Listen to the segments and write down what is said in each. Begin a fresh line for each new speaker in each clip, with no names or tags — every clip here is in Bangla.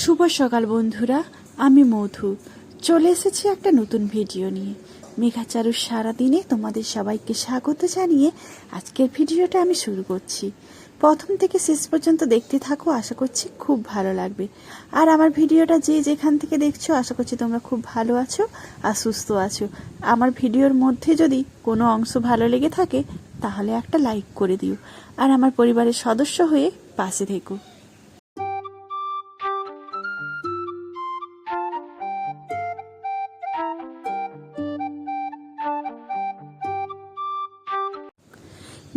শুভ সকাল বন্ধুরা, আমি মধু চলে এসেছি একটা নতুন ভিডিও নিয়ে। মেঘাচারুর সারাদিনে তোমাদের সবাইকে স্বাগত জানিয়ে আজকের ভিডিওটা আমি শুরু করছি। প্রথম থেকে শেষ পর্যন্ত দেখতে থাকো, আশা করছি খুব ভালো লাগবে। আর আমার ভিডিওটা যে যেখান থেকে দেখছো, আশা করছি তোমরা খুব ভালো আছো আর সুস্থ আছো। আমার ভিডিওর মধ্যে যদি কোনো অংশ ভালো লেগে থাকে তাহলে একটা লাইক করে দিও, আর আমার পরিবারের সদস্য হয়ে পাশে থেকো।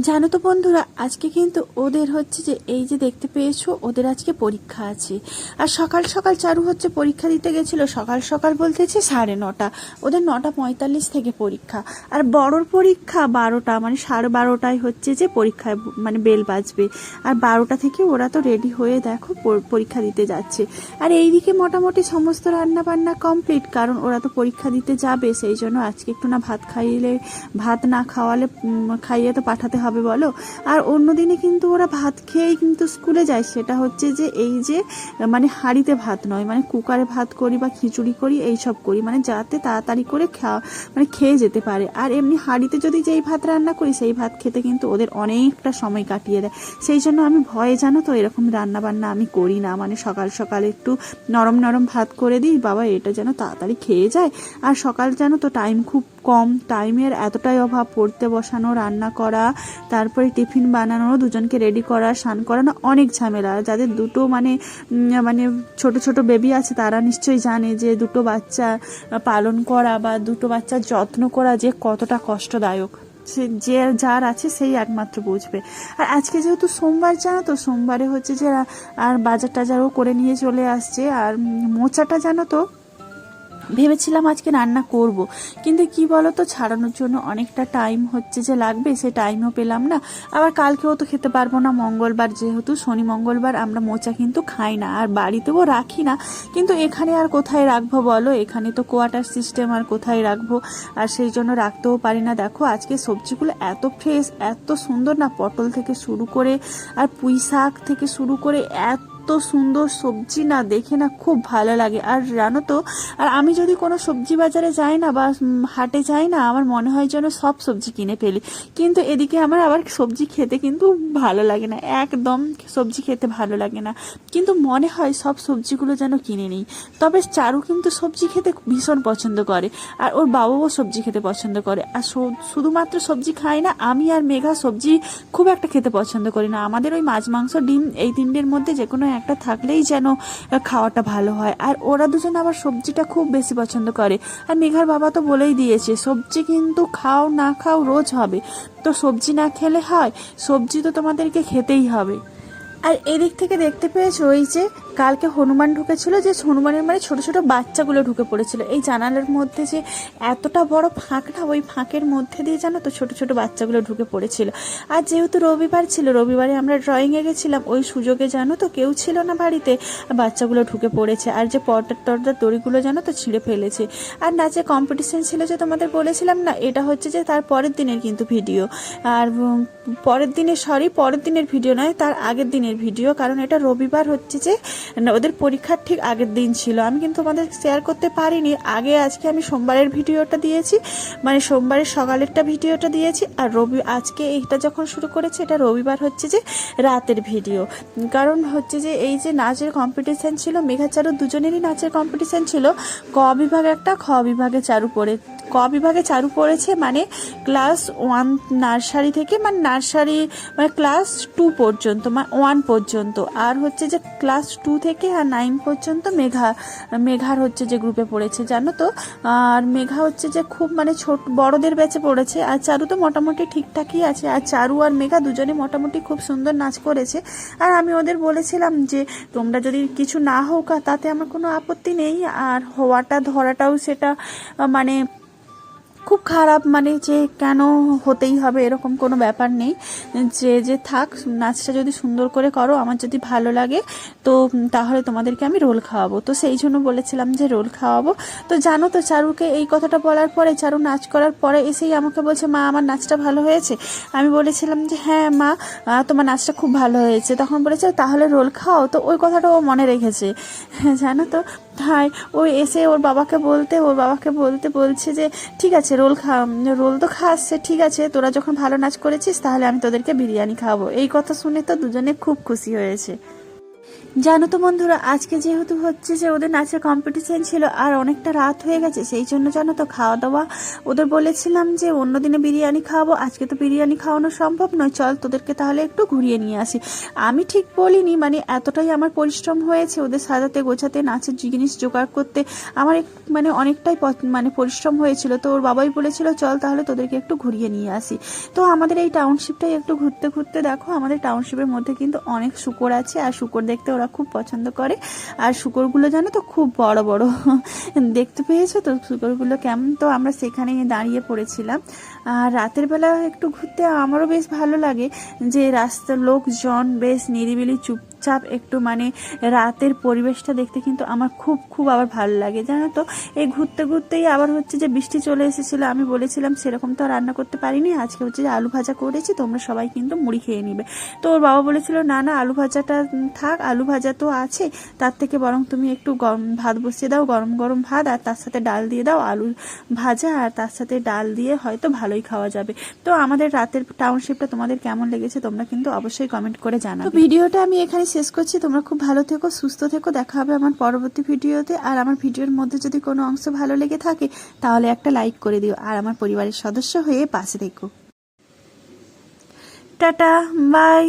জানো তো বন্ধুরা, আজকে কিন্তু ওদের হচ্ছে যে এই যে দেখতে পেয়েছো, ওদের আজকে পরীক্ষা আছে। আর সকাল সকাল চারু হচ্ছে পরীক্ষা দিতে গেছিল। সকাল সকাল বলতেছে 9:30, ওদের 9:45 থেকে পরীক্ষা। আর বড়র পরীক্ষা 12টা, মানে 12:30টায় হচ্ছে যে পরীক্ষায় মানে বেল বাজবে। আর 12টা থেকে ওরা তো রেডি হয়ে দেখো পরীক্ষা দিতে যাচ্ছে। আর এইদিকে মোটামুটি সমস্ত রান্না বান্না কমপ্লিট, কারণ ওরা তো পরীক্ষা দিতে যাবে, সেই জন্য আজকে একটু না ভাত না খাওয়ালে খাইয়ে তো পাঠাতে হবে বলো। আর অন্যদিনে কিন্তু ওরা ভাত খেয়েই কিন্তু স্কুলে যায়। সেটা হচ্ছে যে এই যে মানে হাঁড়িতে ভাত নয়, মানে কুকারে ভাত করি বা খিচুড়ি করি, এইসব করি, মানে যাতে তাড়াতাড়ি করে খেয়ে যেতে পারে। আর এমনি হাঁড়িতে যদি যেই ভাত রান্না করি, সেই ভাত খেতে কিন্তু ওদের অনেকটা সময় কাটিয়ে দেয়। সেই জন্য আমি ভয়ে, জানো তো, এরকম রান্না বান্না আমি করি না। মানে সকাল সকাল একটু নরম নরম ভাত করে দিই, বাবা এটা যেন তাড়াতাড়ি খেয়ে যায়। আর সকাল জানো তো টাইম খুব কম, টাইমের এতটাই অভাব, পড়তে বসানো, রান্না করা, তারপরে টিফিন বানানো, দুজনকে রেডি করা, স্নান করানো, অনেক ঝামেলা। যাদের দুটো মানে ছোট ছোট বেবি আছে তারা নিশ্চয়ই জানে যে দুটো বাচ্চা পালন করা বা দুটো বাচ্চার যত্ন করা যে কতটা কষ্টদায়ক। সে যে যার আছে সেই একমাত্র বুঝবে। আর আজকে যেহেতু সোমবার, জানো তো, সোমবারে হচ্ছে যে আর বাজার টাজারও করে নিয়ে চলে আসছে। আর মোচাটা জানো তো ভেবেছিলাম আজকে রান্না করব, কিন্তু কি বলো তো, ছাড়ানোর জন্য অনেকটা টাইম হচ্ছে যে লাগবে, সে টাইমও পেলাম না। আবার কালকেও তো খেতে পারবো না, মঙ্গলবার যেহেতু, শনি মঙ্গলবার আমরা মোচা কিন্তু খাই না, আর বাড়িতেও রাখি না। কিন্তু এখানে আর কোথায় রাখবো বলো, এখানে তো কোয়ার্টার সিস্টেম, আর কোথায় রাখবো। আর সেই জন্য রাখতেও পারি না। দেখো আজকে সবজিগুলো এত ফ্রেশ, এত সুন্দর না, পটল থেকে শুরু করে আর পুঁই শাক থেকে শুরু করে এত সুন্দর সবজি না, দেখে না খুব ভালো লাগে। আর জানো তো, আর আমি যদি কোনো সবজি বাজারে যাই না বা হাটে যাই না, আমার মনে হয় যেন সব সবজি কিনে ফেলি। কিন্তু এদিকে আমার আবার সবজি খেতে কিন্তু ভালো লাগে না, একদম সবজি খেতে ভালো লাগে না। কিন্তু মনে হয় সব সবজিগুলো যেন কিনে নিই। তবে চারু কিন্তু সবজি খেতে ভীষণ পছন্দ করে, আর ওর বাবাও সবজি খেতে পছন্দ করে। আর শুধুমাত্র সবজি খায় না, আমি আর মেঘা সবজি খুব একটা খেতে পছন্দ করি না। আমাদের ওই মাছ, মাংস, ডিম এই তিনটের মধ্যে যে কোনো একটা থাকলেই যেন খাওয়াটা ভালো হয়। আর ওরা দুজন আবার সবজিটা খুব বেশি পছন্দ করে। আর মেঘার বাবা তো বলেই দিয়েছে, সবজি কিন্তু খাও না খাও রোজ হবে, তো সবজি না খেলে হয়, সবজি তো তোমাদেরকে খেতেই হবে। আর এদিক থেকে দেখতে পেয়েছো, ওই যে কালকে হনুমান ঢুকেছিল, যে হনুমানের মানে ছোট ছোট বাচ্চাগুলো ঢুকে পড়েছিল এই জানালার মধ্যে, যে এতটা বড় ফাঁক না, ওই ফাঁকের মধ্যে দিয়ে জানো তো ছোট ছোট বাচ্চাগুলো ঢুকে পড়েছিল। আর যেহেতু রবিবার ছিল, রবিবারে আমরা ড্রয়িংয়ে গেছিলাম, ওই সুযোগে জানো তো কেউ ছিল না বাড়িতে, বাচ্চাগুলো ঢুকে পড়েছে। আর যে পর্দার দড়িগুলো জানো তো ছিঁড়ে ফেলেছে। আর নাচে কম্পিটিশন ছিল, যে তোমাদের বলেছিলাম না, এটা হচ্ছে যে তার পরের দিনের কিন্তু ভিডিও। আর পরের দিনের ভিডিও নয়, তার আগের দিনের ভিডিও, কারণ এটা রবিবার হচ্ছে যে ওদের পরীক্ষার ঠিক আগের দিন ছিল। আমি কিন্তু তোমাদের শেয়ার করতে পারিনি আগে। আজকে আমি সোমবারের ভিডিওটা দিয়েছি, মানে সোমবারের সকালেরটা ভিডিওটা দিয়েছি। আর আজকে এইটা যখন শুরু করেছে, এটা রবিবার হচ্ছে যে রাতের ভিডিও। কারণ হচ্ছে যে এই যে নাচের কম্পিটিশান ছিল, মেঘা চারু দুজনেরই নাচের কম্পিটিশান ছিল। ক বিভাগে একটা, খ বিভাগে চারু ক বিভাগে চারু পড়েছে, মানে ক্লাস 1 নার্সারি থেকে, মানে ক্লাস 2 পর্যন্ত, মানে 1 পর্যন্ত। আর হচ্ছে যে ক্লাস 2 থেকে আর 9 পর্যন্ত মেঘার হচ্ছে যে গ্রুপে পড়েছে, জানো তো। আর মেঘা হচ্ছে যে খুব মানে বড়দের ব্যাচে পড়েছে। আর চারু তো মোটামুটি ঠিকঠাকই আছে। আর চারু আর মেঘা দুজনে মোটামুটি খুব সুন্দর নাচ করেছে। আর আমি ওদের বলেছিলাম যে তোমরা যদি কিছু না হোক, তাতে আমার কোনো আপত্তি নেই। আর হওয়াটা ধরাটাও সেটা মানে খুব খারাপ, মানে যে কেন হতেই হবে এরকম কোনো ব্যাপার নেই, যে থাক, নাচটা যদি সুন্দর করে করো, আমার যদি ভালো লাগে তো তাহলে তোমাদেরকে আমি রোল খাওয়াবো। তো সেই জন্য বলেছিলাম যে রোল খাওয়াবো। তো জানো তো, চারুকে এই কথাটা বলার পরে, চারু নাচ করার পরে এসেই আমাকে বলছে, মা আমার নাচটা ভালো হয়েছে। আমি বলেছিলাম যে হ্যাঁ মা, তোমার নাচটা খুব ভালো হয়েছে। তখন বলেছে তাহলে রোল খাও। তো ওই কথাটা ও মনে রেখেছে, হ্যাঁ জানো তো। তাই ও এসে ওর বাবাকে বলতে বলছে যে ঠিক আছে রোল তো খাচ্ছে, ঠিক আছে, তোরা যখন ভালো নাচ করেছিস তাহলে আমি তোদেরকে বিরিয়ানি খাওয়াবো। এই কথা শুনে তো দুজনে খুব খুশি হয়েছে। জানো তো বন্ধুরা, আজকে যেহেতু হচ্ছে যে ওদের নাচের কম্পিটিশন ছিল আর অনেকটা রাত হয়ে গেছে, সেই জন্য জানো তো খাওয়া দাওয়া ওদের বলেছিলাম যে অন্য দিনে বিরিয়ানি খাওয়াবো, আজকে তো বিরিয়ানি খাওয়ানো সম্ভব নয়, চল তোদেরকে তাহলে একটু ঘুরিয়ে নিয়ে আসি। আমি ঠিক বলিনি, মানে এতটাই আমার পরিশ্রম হয়েছে ওদের সাজাতে গোছাতে, নাচের জিনিস জোগাড় করতে আমার মানে অনেকটাই মানে পরিশ্রম হয়েছিল। তো ওর বাবাই বলেছিল চল তাহলে তোদেরকে একটু ঘুরিয়ে নিয়ে আসি। তো আমাদের এই টাউনশিপটাই একটু ঘুরতে ঘুরতে দেখো, আমাদের টাউনশিপের মধ্যে কিন্তু অনেক শূকর আছে, আর শূকর দেখতে ওরা খুব পছন্দ করে। আর শূকরগুলো জানো তো খুব বড় বড় দেখতে পেয়েছো তো শূকরগুলো কেমন। তো আমরা সেখানে দাঁড়িয়ে পড়েছিলাম। আর রাতের বেলা একটু ঘুরতে আমারও বেশ ভালো লাগে, যে রাস্তার লোকজন বেশ নিরিবিলি চুপচাপ একটু, মানে রাতের পরিবেশটা দেখতে কিন্তু আমার খুব খুব আবার ভালো লাগে জানো তো। এই ঘুরতে ঘুরতেই আবার হচ্ছে যে বৃষ্টি চলে এসেছিলো। আমি বলেছিলাম সেরকম তো রান্না করতে পারিনি, আজকে হচ্ছে যে আলু ভাজা করেছি, তোমরা সবাই কিন্তু মুড়ি খেয়ে নিবে। তো ওর বাবা বলেছিল না না, আলু ভাজাটা থাক, আলু ভাজা তো আছে, তার থেকে বরং তুমি একটু গরম ভাত বসিয়ে দাও, গরম গরম ভাত, আর তার সাথে ডাল দিয়ে দাও, আলু ভাজা আর তার সাথে ডাল দিয়ে হয়তো ভালোই খাওয়া যাবে। তো আমাদের রাতের টাউনশিপটা তোমাদের কেমন লেগেছে তোমরা কিন্তু অবশ্যই কমেন্ট করে জানাবে। তো ভিডিওটা আমি এখানে শেষ করছি, তোমরা খুব ভালো থেকো, সুস্থ থেকো, দেখা হবে আমার পরবর্তী ভিডিওতে। আর আমার ভিডিওর মধ্যে যদি কোনো অংশ ভালো লেগে থাকে তাহলে একটা লাইক করে দিও, আর আমার পরিবারের সদস্য হয়ে পাশে থেকো। Tata, by.